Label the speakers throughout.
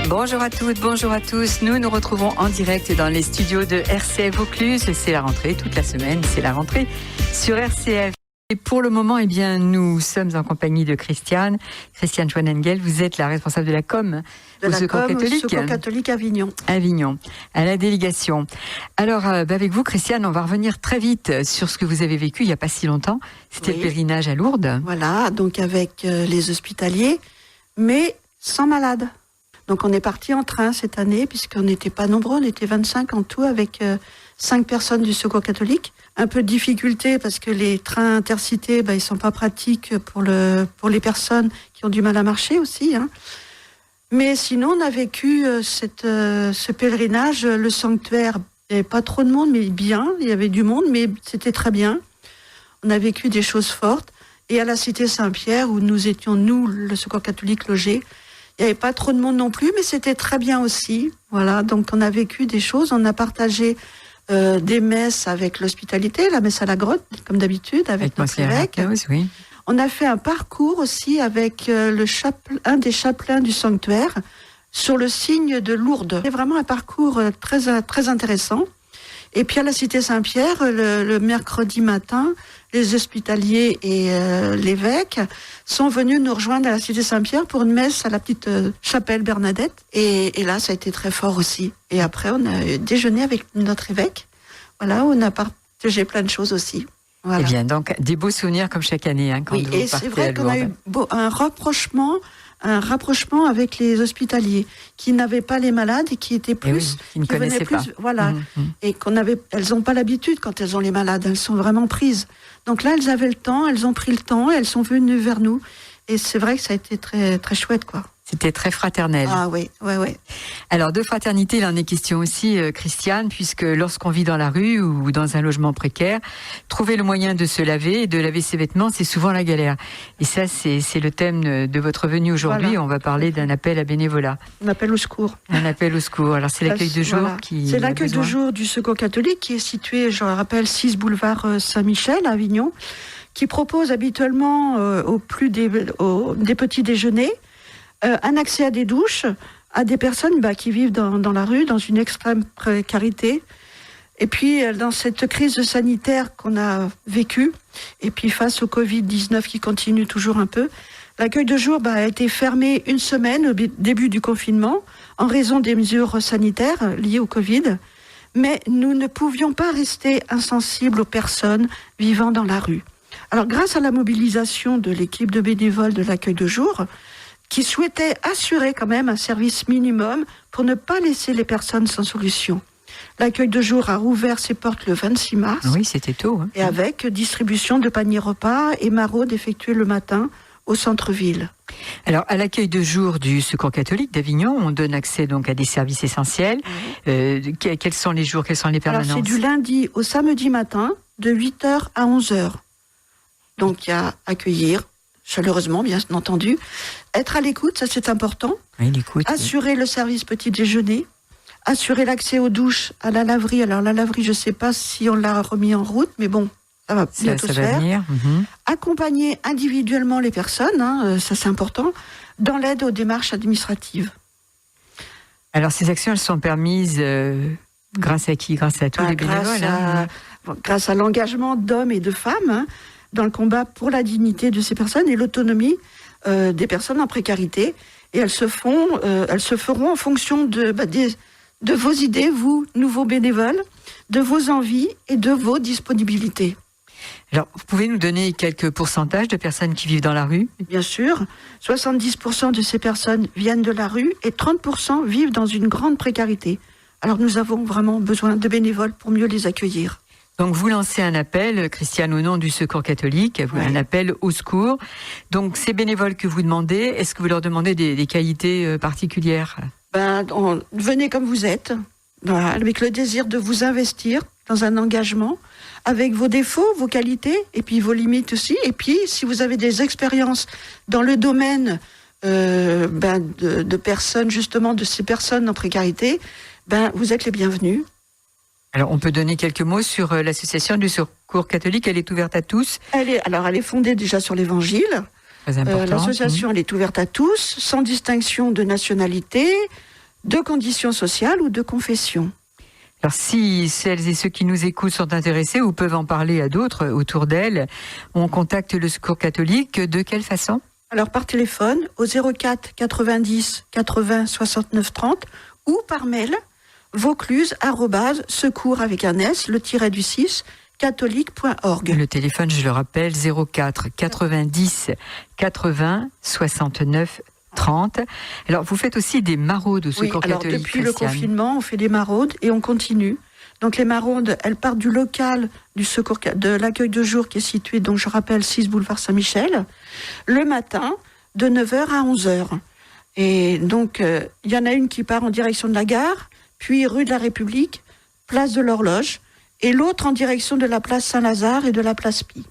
Speaker 1: Bonjour à toutes, bonjour à tous. Nous nous retrouvons en direct dans les studios de RCF Vaucluse. C'est la rentrée, toute la semaine, c'est la rentrée sur RCF. Et pour le moment, nous sommes en compagnie de Christiane Schwanengel. Vous êtes la responsable de la com
Speaker 2: au
Speaker 1: Secours catholique.
Speaker 2: Secours catholique Avignon.
Speaker 1: Avignon, à la délégation. Alors, avec vous, Christiane, on va revenir très vite sur ce que vous avez vécu il n'y a pas si longtemps. C'était le pèlerinage à Lourdes.
Speaker 2: Voilà, donc avec les hospitaliers, mais sans malades. Donc on est parti en train cette année, puisqu'on n'était pas nombreux, on était 25 en tout, avec 5 personnes du Secours catholique. Un peu de difficulté parce que les trains intercités, ils sont pas pratiques pour les personnes qui ont du mal à marcher aussi. Hein. Mais sinon, on a vécu ce pèlerinage, le sanctuaire. Il n'y avait pas trop de monde, mais bien. Il y avait du monde, mais c'était très bien. On a vécu des choses fortes. Et à la Cité Saint-Pierre, où nous étions, le Secours catholique, logés, il n'y avait pas trop de monde non plus, mais c'était très bien aussi. Voilà, donc on a vécu des choses. On a partagé des messes avec l'hospitalité, la messe à la grotte, comme d'habitude, avec notre évêque.
Speaker 1: Oui.
Speaker 2: On a fait un parcours aussi avec un des chapelains du sanctuaire sur le signe de Lourdes. C'est vraiment un parcours très, très intéressant. Et puis à la Cité Saint-Pierre, le mercredi matin, les hospitaliers et l'évêque sont venus nous rejoindre à la Cité Saint-Pierre pour une messe à la petite chapelle Bernadette. Et là, ça a été très fort aussi. Et après, on a déjeuné avec notre évêque. Voilà, on a partagé plein de choses aussi. Voilà.
Speaker 1: Eh bien, donc, des beaux souvenirs comme chaque année. Quand
Speaker 2: oui,
Speaker 1: vous
Speaker 2: et c'est vrai qu'on a eu un rapprochement avec les hospitaliers qui n'avaient pas les malades et qui étaient plus,
Speaker 1: qui ne connaissaient pas.
Speaker 2: Voilà, et elles n'ont pas l'habitude quand elles ont les malades, elles sont vraiment prises. Donc là, elles avaient le temps, elles ont pris le temps, et elles sont venues vers nous, et c'est vrai que ça a été très très chouette, quoi.
Speaker 1: C'était très fraternel.
Speaker 2: Ah oui.
Speaker 1: Alors, de fraternité, il en est question aussi, Christiane, puisque lorsqu'on vit dans la rue ou dans un logement précaire, trouver le moyen de se laver et de laver ses vêtements, c'est souvent la galère. Et ça, c'est le thème de votre venue aujourd'hui. Voilà. On va parler d'un appel à bénévolat.
Speaker 2: Un appel au secours.
Speaker 1: Un appel au secours. Alors, c'est l'accueil de jour qui...
Speaker 2: C'est l'accueil de jour du Secours catholique qui est situé, je le rappelle, 6 boulevard Saint-Michel, à Avignon, qui propose habituellement des petits déjeuners, un accès à des douches, à des personnes qui vivent dans la rue, dans une extrême précarité. Et puis, dans cette crise sanitaire qu'on a vécue, et puis face au Covid-19 qui continue toujours un peu, l'accueil de jour a été fermé une semaine au début du confinement, en raison des mesures sanitaires liées au Covid. Mais nous ne pouvions pas rester insensibles aux personnes vivant dans la rue. Alors, grâce à la mobilisation de l'équipe de bénévoles de l'accueil de jour, qui souhaitait assurer quand même un service minimum pour ne pas laisser les personnes sans solution. L'accueil de jour a rouvert ses portes le 26 mars.
Speaker 1: Oui, c'était tôt.
Speaker 2: Et avec distribution de paniers repas et maraudes effectuées le matin au centre-ville.
Speaker 1: Alors, à l'accueil de jour du Secours catholique d'Avignon, on donne accès donc à des services essentiels. Quels sont les jours, quelles sont les permanences ?
Speaker 2: Alors, c'est du lundi au samedi matin, de 8h à 11h. Donc, il y a accueillir, chaleureusement, bien entendu. Être à l'écoute, ça c'est important.
Speaker 1: Oui, l'écoute.
Speaker 2: Assurer le service petit déjeuner. Assurer l'accès aux douches, à la laverie. Alors la laverie, je ne sais pas si on l'a remis en route, mais bon, ça va bientôt se faire.
Speaker 1: Venir.
Speaker 2: Accompagner individuellement les personnes, ça c'est important, dans l'aide aux démarches administratives.
Speaker 1: Alors ces actions, elles sont permises grâce à qui ? Grâce à tous les bénévoles.
Speaker 2: Grâce à l'engagement d'hommes et de femmes, dans le combat pour la dignité de ces personnes et l'autonomie des personnes en précarité. Et elles se feront en fonction de vos idées, vous, nouveaux bénévoles, de vos envies et de vos disponibilités.
Speaker 1: Alors, vous pouvez nous donner quelques pourcentages de personnes qui vivent dans la rue ?
Speaker 2: Bien sûr, 70% de ces personnes viennent de la rue et 30% vivent dans une grande précarité. Alors nous avons vraiment besoin de bénévoles pour mieux les accueillir.
Speaker 1: Donc vous lancez un appel, Christiane, au nom du Secours catholique, un appel au secours. Donc ces bénévoles que vous demandez, est-ce que vous leur demandez des qualités particulières ?
Speaker 2: Venez comme vous êtes, avec le désir de vous investir dans un engagement, avec vos défauts, vos qualités, et puis vos limites aussi. Et puis si vous avez des expériences dans le domaine de personnes, justement, de ces personnes en précarité, vous êtes les bienvenus.
Speaker 1: Alors, on peut donner quelques mots sur l'association du Secours catholique. Elle est ouverte à tous.
Speaker 2: Elle est fondée déjà sur l'Évangile.
Speaker 1: Très important.
Speaker 2: L'association, elle est ouverte à tous, sans distinction de nationalité, de conditions sociales ou de confession.
Speaker 1: Alors, si celles et ceux qui nous écoutent sont intéressés ou peuvent en parler à d'autres autour d'elles, on contacte le Secours catholique de quelle façon ?
Speaker 2: Alors, par téléphone, au 04 90 80 69 30 ou par mail, vaucluse@secours avec un S, le tiret du 6, catholique.org.
Speaker 1: Le téléphone, je le rappelle, 04 90 80 69 30. Alors, vous faites aussi des maraudes au Secours catholique.
Speaker 2: Depuis le confinement, on fait des maraudes et on continue. Donc, les maraudes, elles partent du local du secours, de l'accueil de jour qui est situé, donc je rappelle, 6 boulevard Saint-Michel, le matin, de 9h à 11h. Et donc, il y en a une qui part en direction de la gare, puis rue de la République, place de l'Horloge, et l'autre en direction de la place Saint-Lazare et de la place Pie.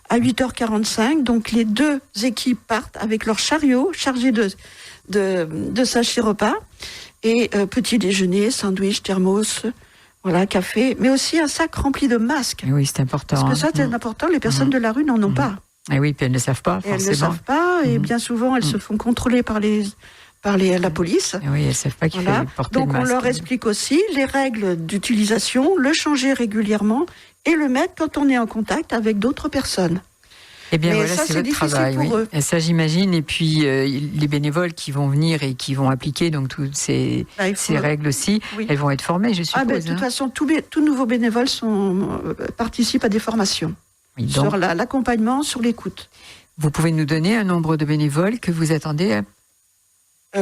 Speaker 2: À 8h45, donc les deux équipes partent avec leur chariot chargé de sachets repas et petit déjeuner, sandwich, thermos, voilà, café, mais aussi un sac rempli de masques.
Speaker 1: Et oui, c'est important.
Speaker 2: Parce que ça, c'est important, les personnes de la rue n'en ont pas.
Speaker 1: Et oui, puis elles ne savent pas,
Speaker 2: Et
Speaker 1: forcément.
Speaker 2: elles ne savent pas, et bien souvent, elles se font contrôler par la police.
Speaker 1: Et oui, elles ne savent pas qu'il
Speaker 2: Voilà.
Speaker 1: faut porter
Speaker 2: Donc
Speaker 1: le masque.
Speaker 2: on leur explique aussi les règles d'utilisation, le changer régulièrement et le mettre quand on est en contact avec d'autres personnes.
Speaker 1: Eh bien
Speaker 2: Mais
Speaker 1: voilà,
Speaker 2: ça,
Speaker 1: c'est
Speaker 2: c'est
Speaker 1: votre
Speaker 2: difficile
Speaker 1: travail.
Speaker 2: pour eux.
Speaker 1: Et ça, j'imagine. Et puis, les bénévoles qui vont venir et qui vont appliquer donc toutes ces règles aussi,
Speaker 2: Oui.
Speaker 1: elles vont être formées, je suppose.
Speaker 2: De toute façon, tous nouveaux bénévoles participent à des formations
Speaker 1: Oui, donc,
Speaker 2: sur l'accompagnement, sur l'écoute.
Speaker 1: vous pouvez nous donner un nombre de bénévoles que vous attendez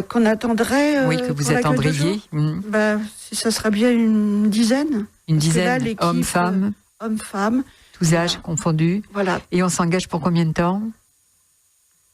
Speaker 2: Qu'on attendrait
Speaker 1: Oui, que vous
Speaker 2: pour l'accueil de
Speaker 1: attendriez.
Speaker 2: jour. Ça serait bien une dizaine.
Speaker 1: Une
Speaker 2: Parce que là,
Speaker 1: dizaine,
Speaker 2: l'équipe,
Speaker 1: hommes-femmes,
Speaker 2: Hommes-femmes.
Speaker 1: tous âges confondus.
Speaker 2: Voilà.
Speaker 1: Et on s'engage pour combien de temps ?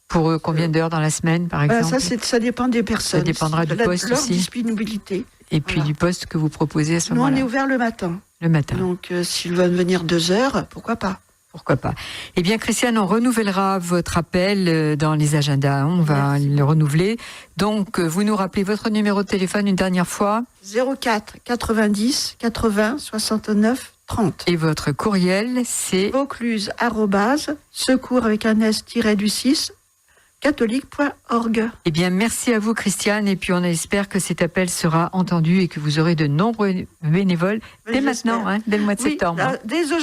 Speaker 1: Pour combien d'heures dans la semaine, par exemple ?
Speaker 2: Ça dépend des personnes.
Speaker 1: Ça dépendra du poste
Speaker 2: leur
Speaker 1: aussi.
Speaker 2: disponibilité.
Speaker 1: Et puis
Speaker 2: voilà.
Speaker 1: du poste que vous proposez à ce
Speaker 2: Nous, on
Speaker 1: moment-là.
Speaker 2: est ouvert le matin.
Speaker 1: Le matin.
Speaker 2: Donc, s'ils veulent venir 2 heures, pourquoi pas ?
Speaker 1: Pourquoi pas. Eh bien, Christiane, on renouvellera votre appel dans les agendas. On va le renouveler. Donc, vous nous rappelez votre numéro de téléphone une dernière fois.
Speaker 2: 04 90 80 69 30.
Speaker 1: Et votre courriel, c'est
Speaker 2: Vaucluse @secours avec un S-du-6 catholique.org.
Speaker 1: Eh bien, merci à vous, Christiane. Et puis, on espère que cet appel sera entendu et que vous aurez de nombreux bénévoles dès maintenant, dès le mois de septembre.
Speaker 2: Dès